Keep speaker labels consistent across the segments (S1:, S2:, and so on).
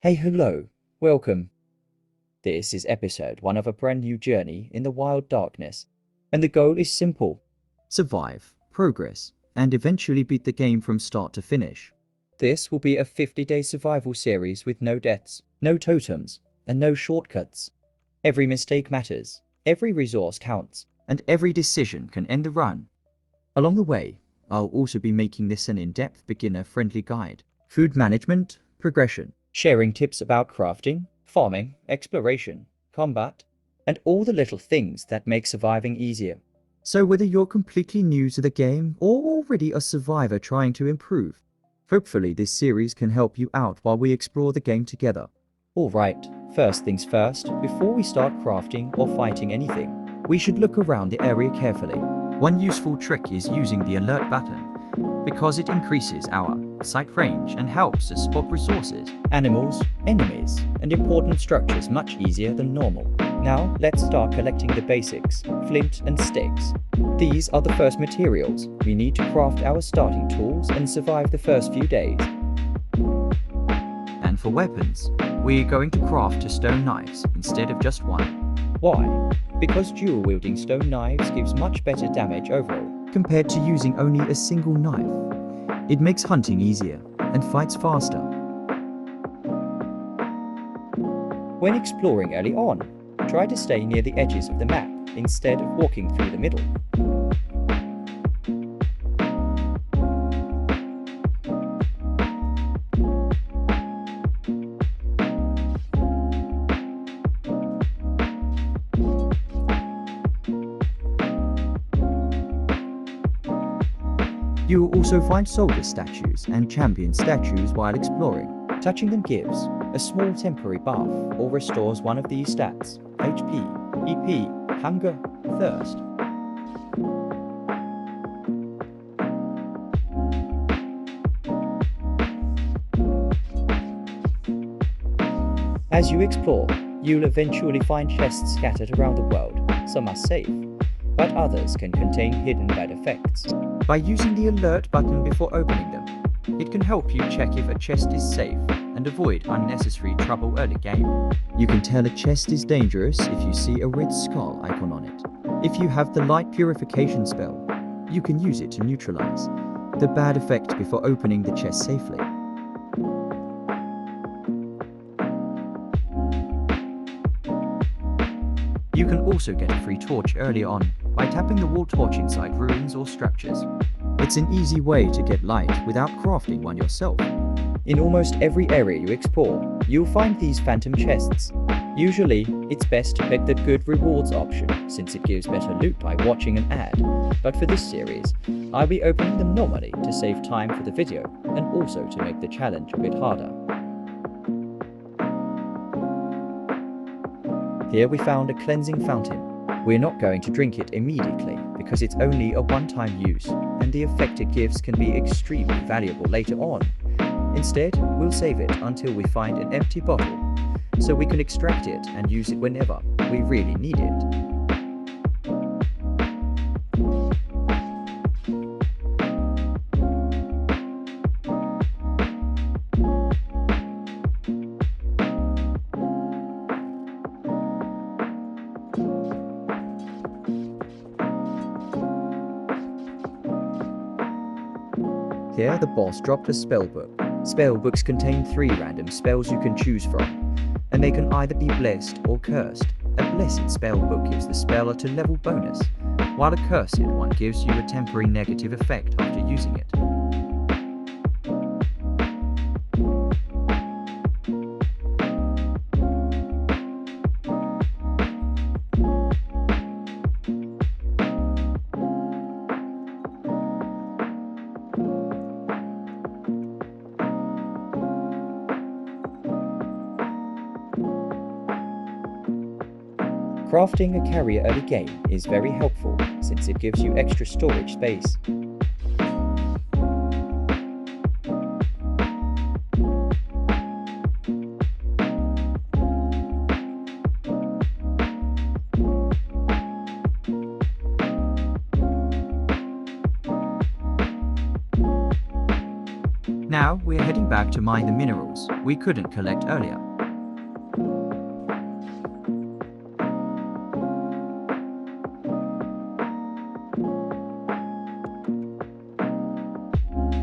S1: Hey, hello, welcome. This is episode 1 of a brand new journey in the wild darkness, and the goal is simple: survive, progress, and eventually beat the game from start to finish. This will be a 50-day survival series with no deaths, no totems, and no shortcuts. Every mistake matters, every resource counts, and every decision can end the run. Along the way, I'll also be making this an in-depth beginner-friendly guide. Food management, progression, sharing tips about crafting, farming, exploration, combat, and all the little things that make surviving easier. So whether you're completely new to the game or already a survivor trying to improve, hopefully this series can help you out while we explore the game together. Alright, first things first, before we start crafting or fighting anything, we should look around the area carefully. One useful trick is using the alert button, because it increases our sight range and helps us spot resources, animals, enemies, and important structures much easier than normal. Now let's start collecting the basics: flint and sticks. These are the first materials we need to craft our starting tools and survive the first few days. And for weapons, we're going to craft 2 stone knives instead of just 1. Why? Because dual-wielding stone knives gives much better damage overall compared to using only a single knife. It makes hunting easier and fights faster. When exploring early on, try to stay near the edges of the map instead of walking through the middle. You will also find soldier statues and champion statues while exploring. Touching them gives a small temporary buff or restores one of these stats: HP, EP, hunger, thirst. As you explore, you'll eventually find chests scattered around the world. Some are safe, but others can contain hidden bad effects. By using the alert button before opening them, it can help you check if a chest is safe and avoid unnecessary trouble early game. You can tell a chest is dangerous if you see a red skull icon on it. If you have the light purification spell, you can use it to neutralize the bad effect before opening the chest safely. You can also get a free torch early on by tapping the wall torch inside ruins or structures. It's an easy way to get light without crafting one yourself. In almost every area you explore, you'll find these phantom chests. Usually, it's best to pick the good rewards option since it gives better loot by watching an ad, but for this series, I'll be opening them normally to save time for the video and also to make the challenge a bit harder. Here we found a cleansing fountain. We're not going to drink it immediately because it's only a one-time use and the effect it gives can be extremely valuable later on. Instead, we'll save it until we find an empty bottle so we can extract it and use it whenever we really need it. Here, the boss dropped a spellbook. Spellbooks contain 3 random spells you can choose from, and they can either be blessed or cursed. A blessed spellbook gives the spell a 2-level bonus, while a cursed one gives you a temporary negative effect after using it. Crafting a carrier early game is very helpful since it gives you extra storage space. Now we're heading back to mine the minerals we couldn't collect earlier.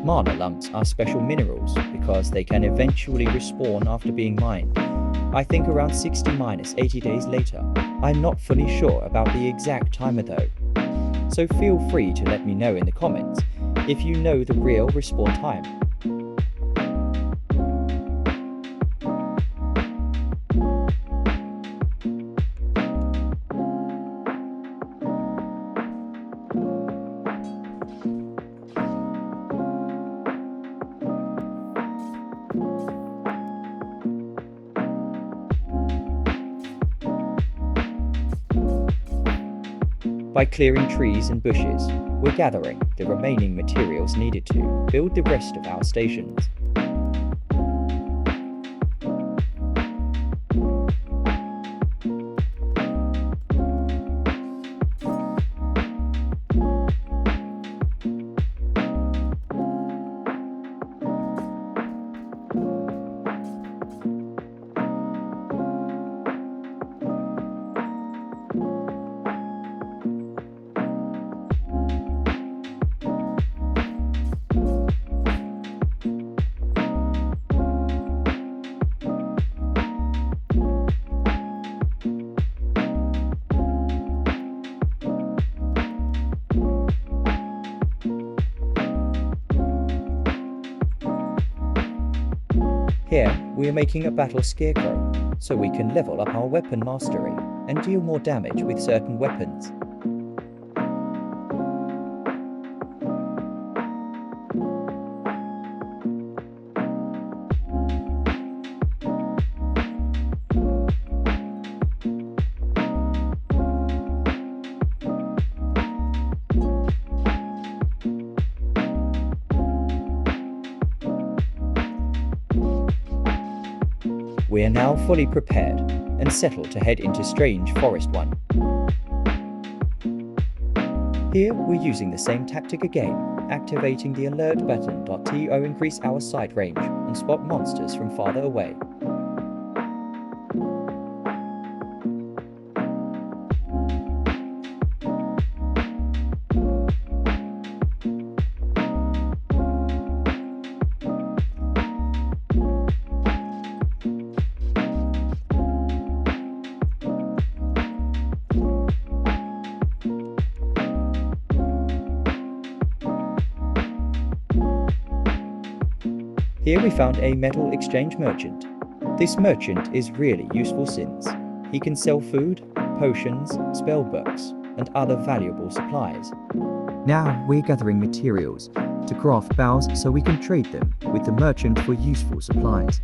S1: Mana lumps are special minerals because they can eventually respawn after being mined. I think around 60 minus 80 days later. I'm not fully sure about the exact timer though. So feel free to let me know in the comments if you know the real respawn time. By clearing trees and bushes, we're gathering the remaining materials needed to build the rest of our stations. Here, we are making a battle scarecrow, so we can level up our weapon mastery and deal more damage with certain weapons. We are now fully prepared and settled to head into Strange Forest 1. Here we're using the same tactic again, activating the alert button to increase our sight range and spot monsters from farther away. Here we found a metal exchange merchant. This merchant is really useful since he can sell food, potions, spellbooks, and other valuable supplies. Now we're gathering materials to craft bows so we can trade them with the merchant for useful supplies.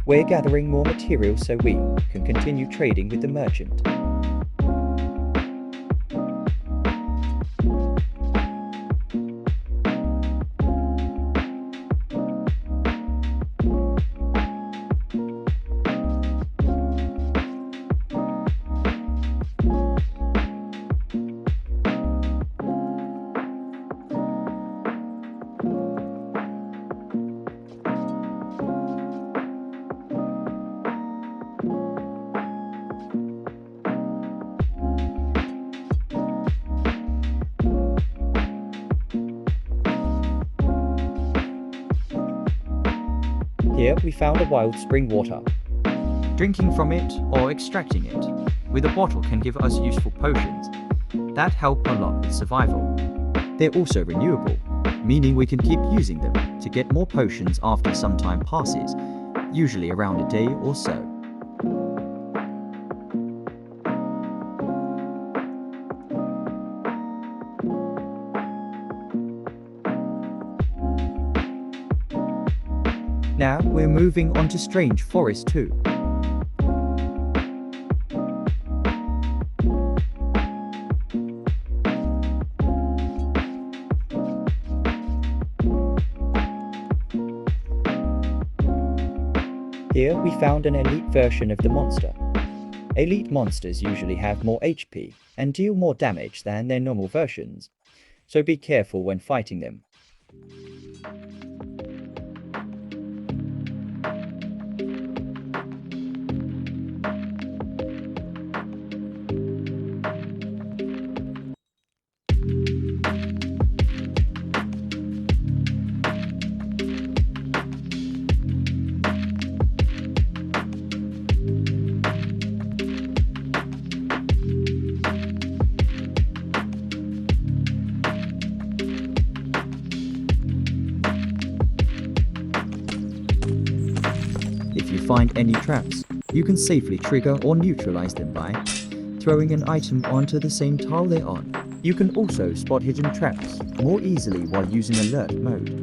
S1: We're gathering more materials so we can continue trading with the merchant. Here we found a wild spring water. Drinking from it or extracting it with a bottle can give us useful potions that help a lot with survival. They're also renewable, meaning we can keep using them to get more potions after some time passes, usually around a day or so. Now we're moving on to Strange Forest 2. Here we found an elite version of the monster. Elite monsters usually have more HP and deal more damage than their normal versions, so be careful when fighting them. If you find any traps, you can safely trigger or neutralize them by throwing an item onto the same tile they're on. You can also spot hidden traps more easily while using alert mode.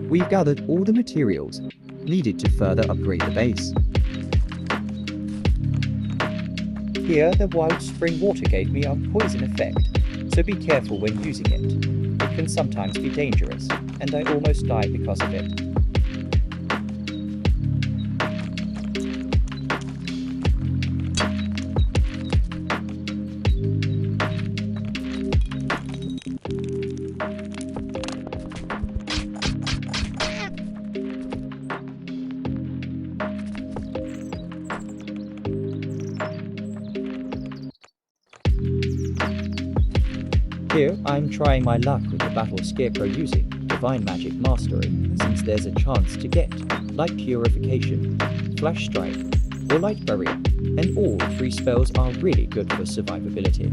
S1: We've gathered all the materials needed to further upgrade the base. Here, the wild spring water gave me a poison effect, so be careful when using it. It can sometimes be dangerous, and I almost died because of it. Here, I'm trying my luck with the battle scarecrow using divine magic mastery, since there's a chance to get light purification, flash strike, or light barrier, and all three spells are really good for survivability.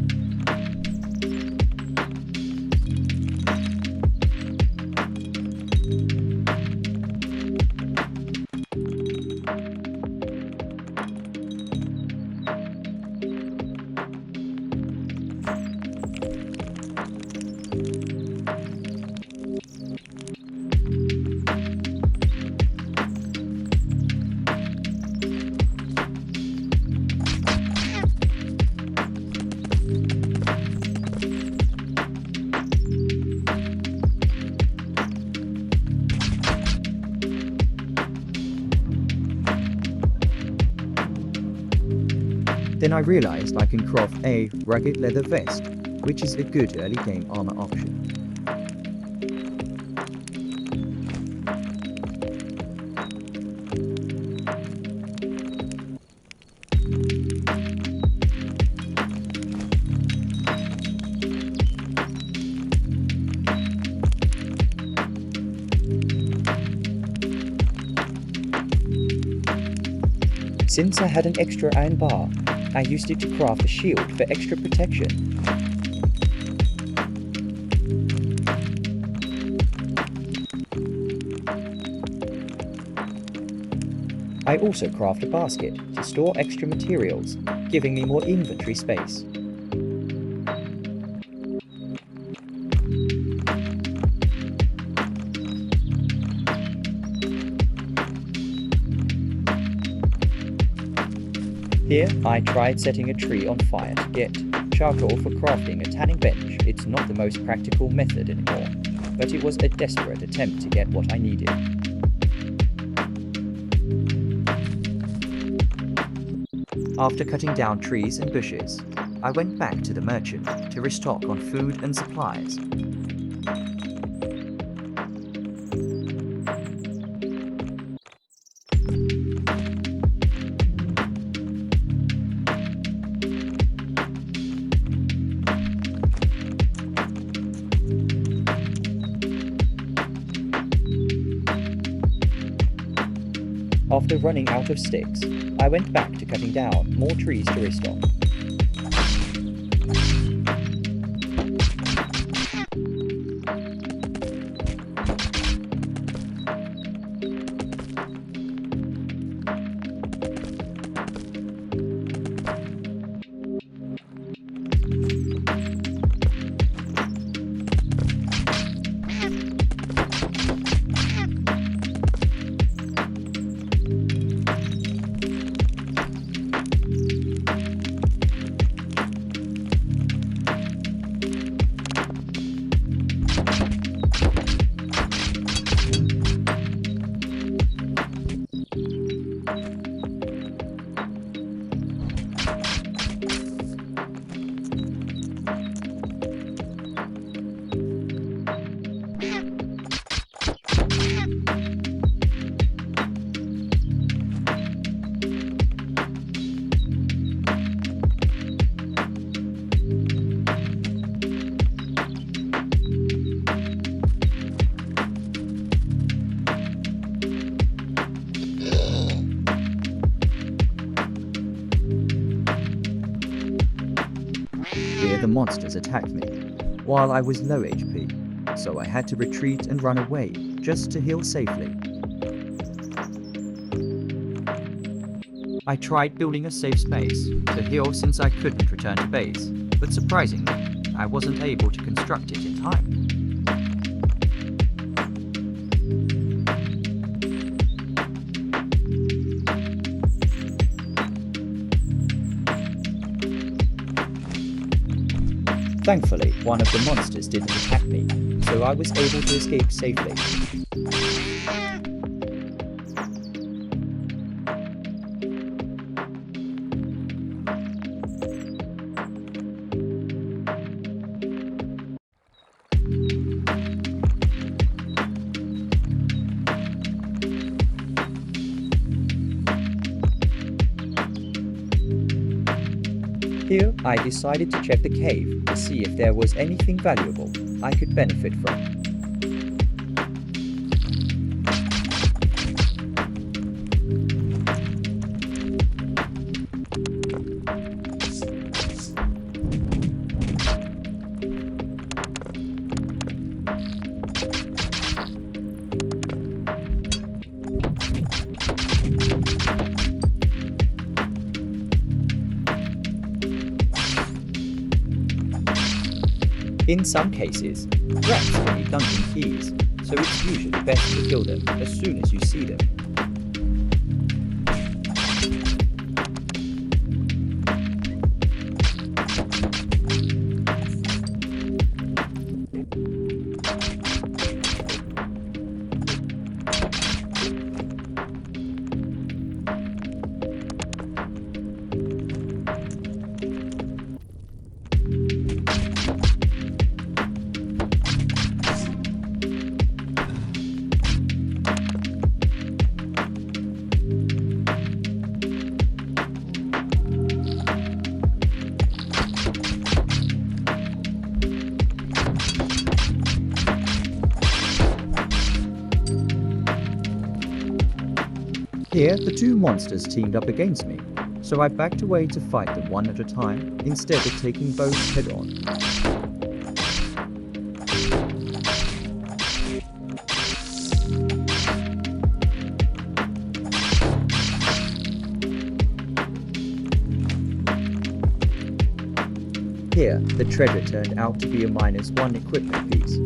S1: Then I realized I can craft a rugged leather vest, which is a good early game armor option. Since I had an extra iron bar, I used it to craft a shield for extra protection. I also craft a basket to store extra materials, giving me more inventory space. Here, I tried setting a tree on fire to get charcoal for crafting a tanning bench. It's not the most practical method anymore, but it was a desperate attempt to get what I needed. After cutting down trees and bushes, I went back to the merchant to restock on food and supplies. After running out of sticks, I went back to cutting down more trees to restock. Here the monsters attacked me, while I was low HP, so I had to retreat and run away just to heal safely. I tried building a safe space to heal since I couldn't return to base, but surprisingly, I wasn't able to construct it in time. Thankfully, one of the monsters didn't attack me, so I was able to escape safely. Here, I decided to check the cave to see if there was anything valuable I could benefit from. In some cases, rats can be dungeon keys, so it's usually best to kill them as soon as you see them. Here, the two monsters teamed up against me, so I backed away to fight them one at a time instead of taking both head-on. Here, the treasure turned out to be a -1 equipment piece,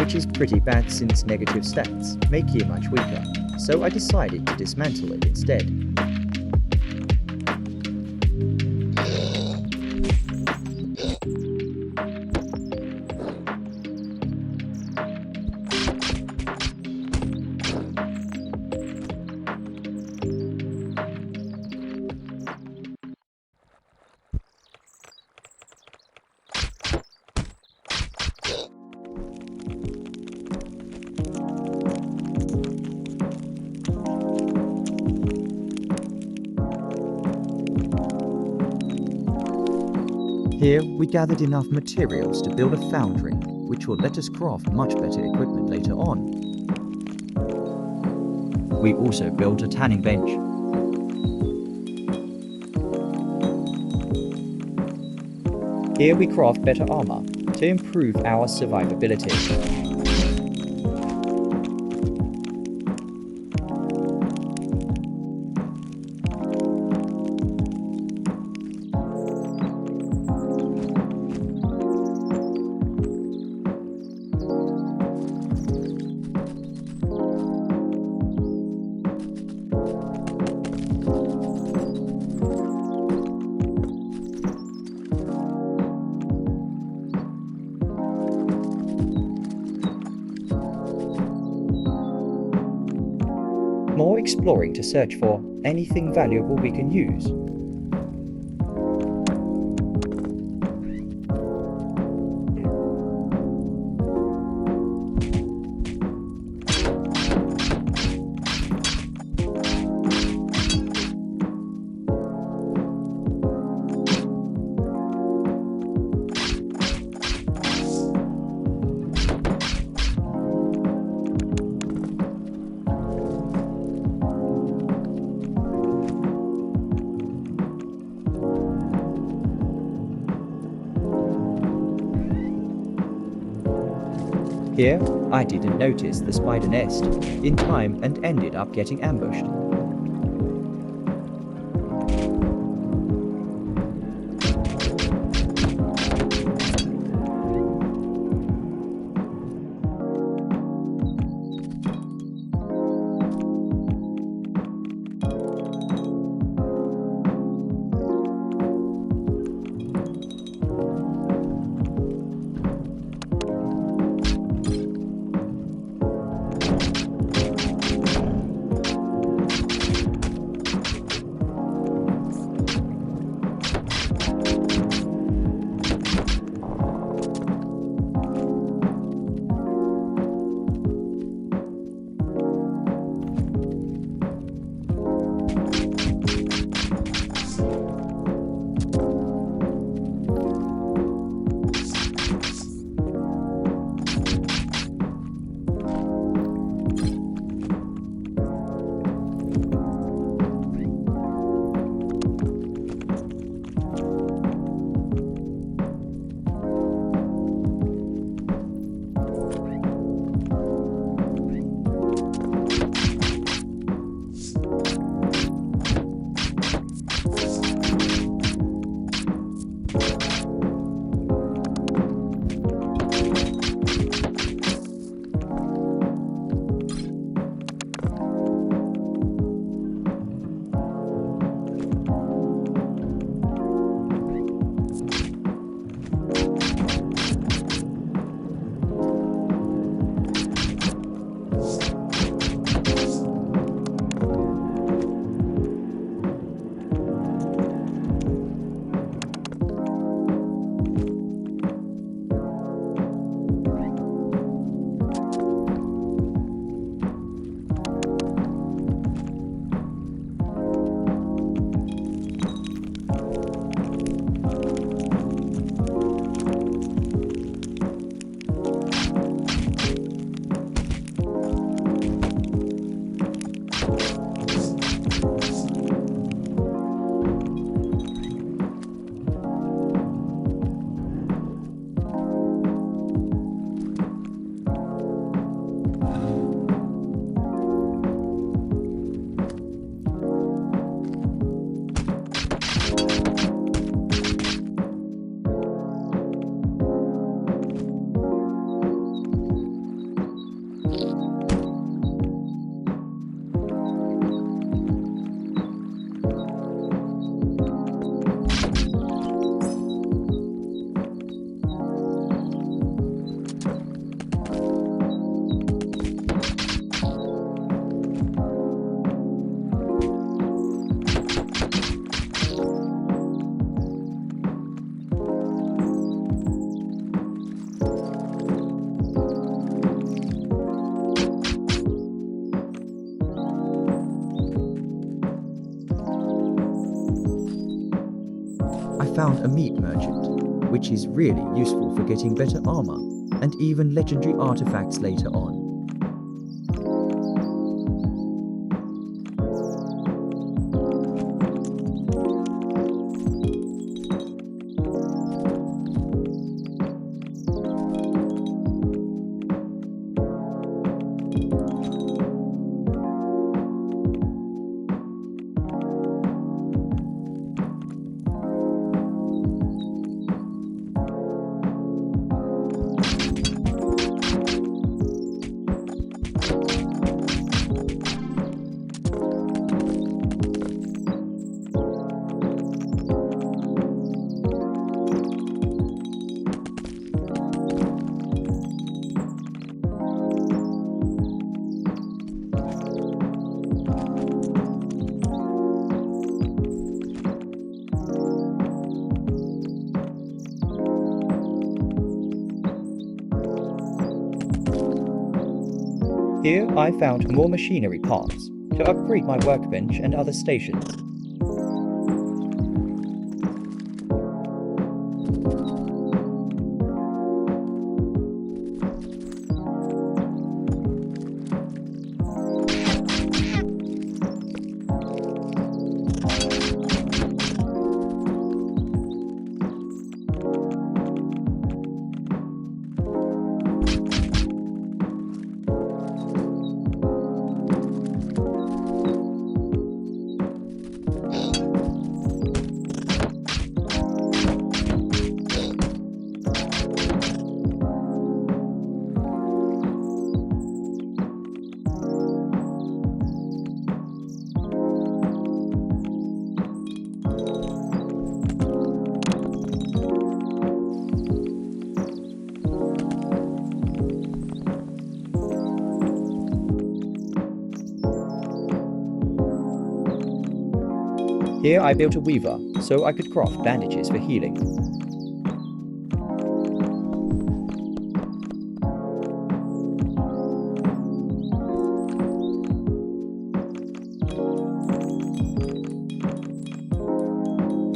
S1: which is pretty bad since negative stats make you much weaker, so I decided to dismantle it instead. Here, we gathered enough materials to build a foundry, which will let us craft much better equipment later on. We also built a tanning bench. Here we craft better armor to improve our survivability. More exploring to search for anything valuable we can use. Here, I didn't notice the spider nest in time and ended up getting ambushed. found a meat merchant. which is really useful for getting better armor and even legendary artifacts later on.
S2: Here I found more machinery parts to upgrade my workbench and other stations. Here I built a weaver so I could craft bandages for healing.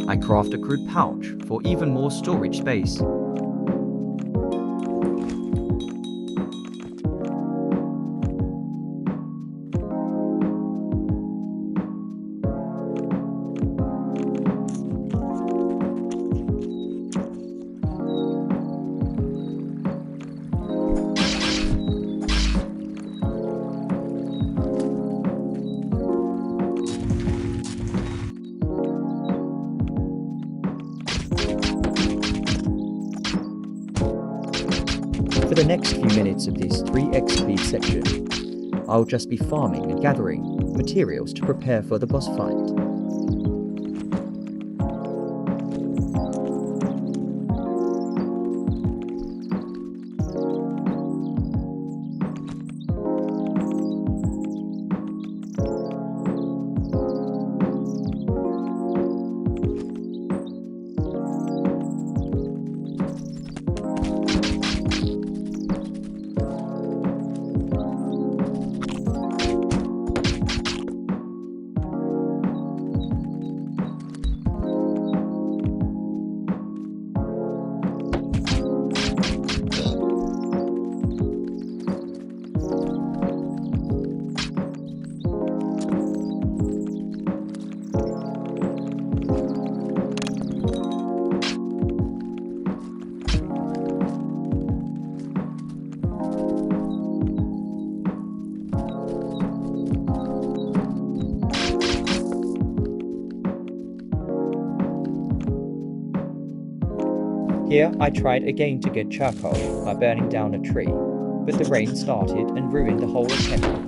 S2: I craft a crude pouch for even more storage space. For the next few minutes of this 3x speed section, I'll just be farming and gathering materials to prepare for the boss fight. Here I tried again to get charcoal by burning down a tree, but the rain started and ruined the whole attempt.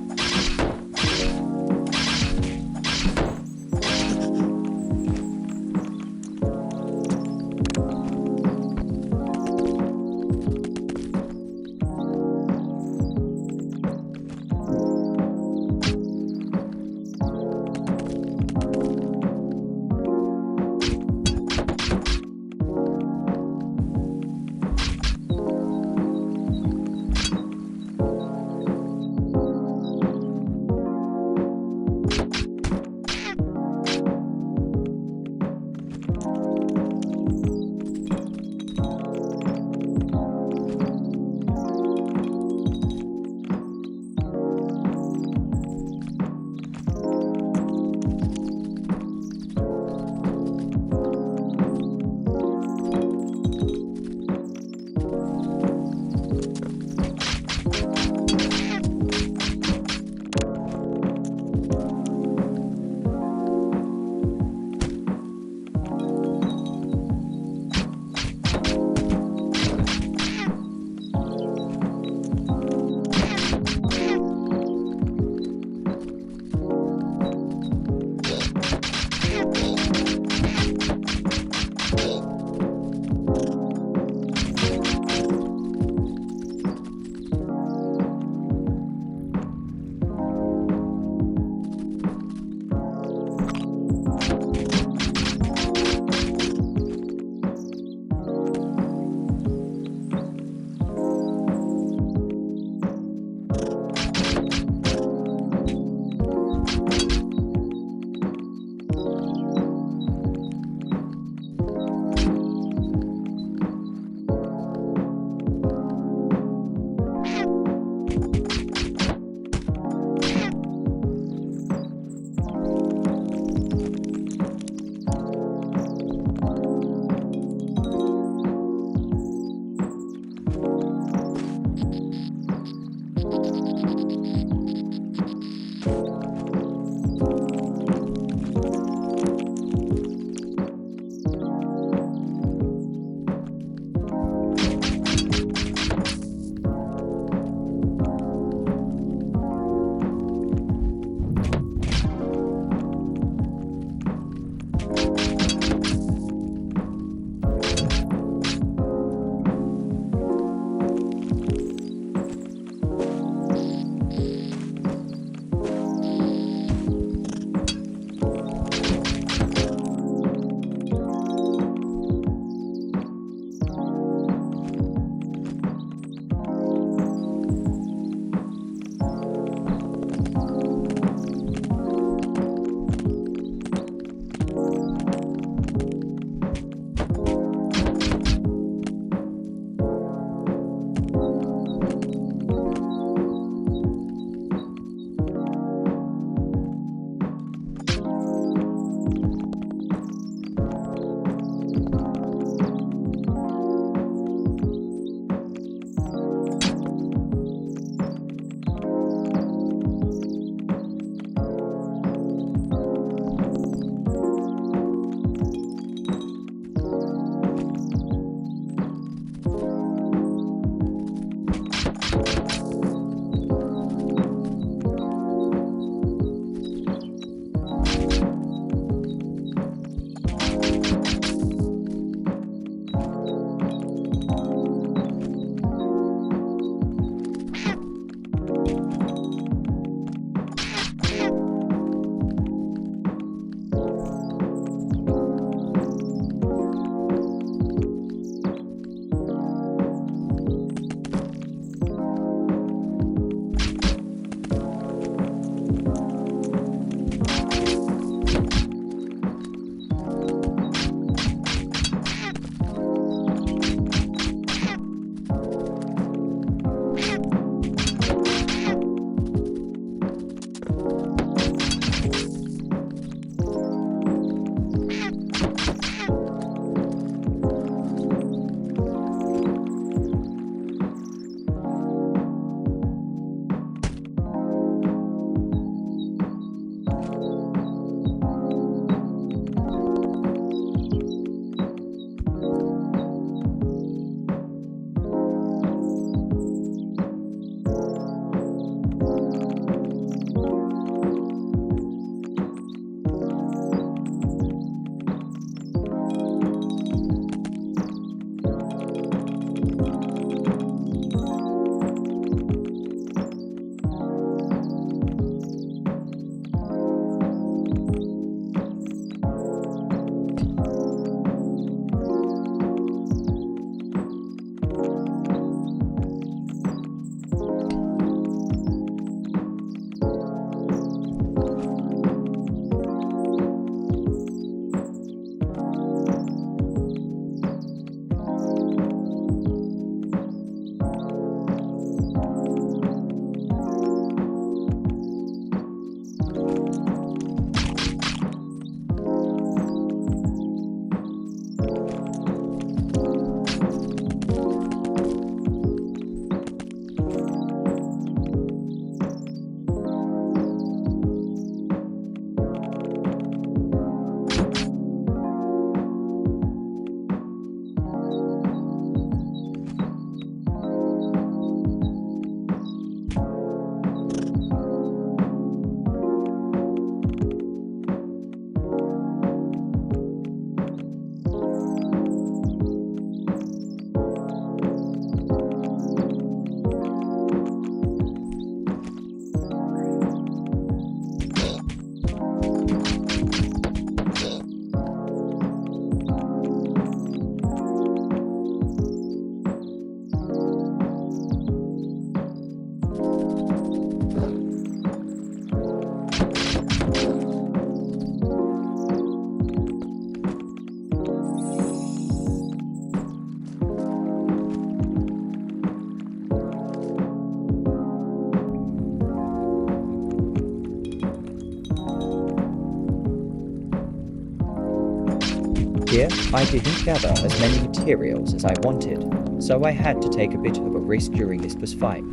S2: Here, I didn't gather as many materials as I wanted, so I had to take a bit of a risk during this boss fight.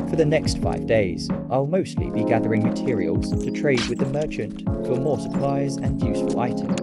S2: For the next 5 days, I'll mostly be gathering materials to trade with the merchant for more supplies and useful items.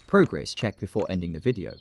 S1: progress check before ending the video.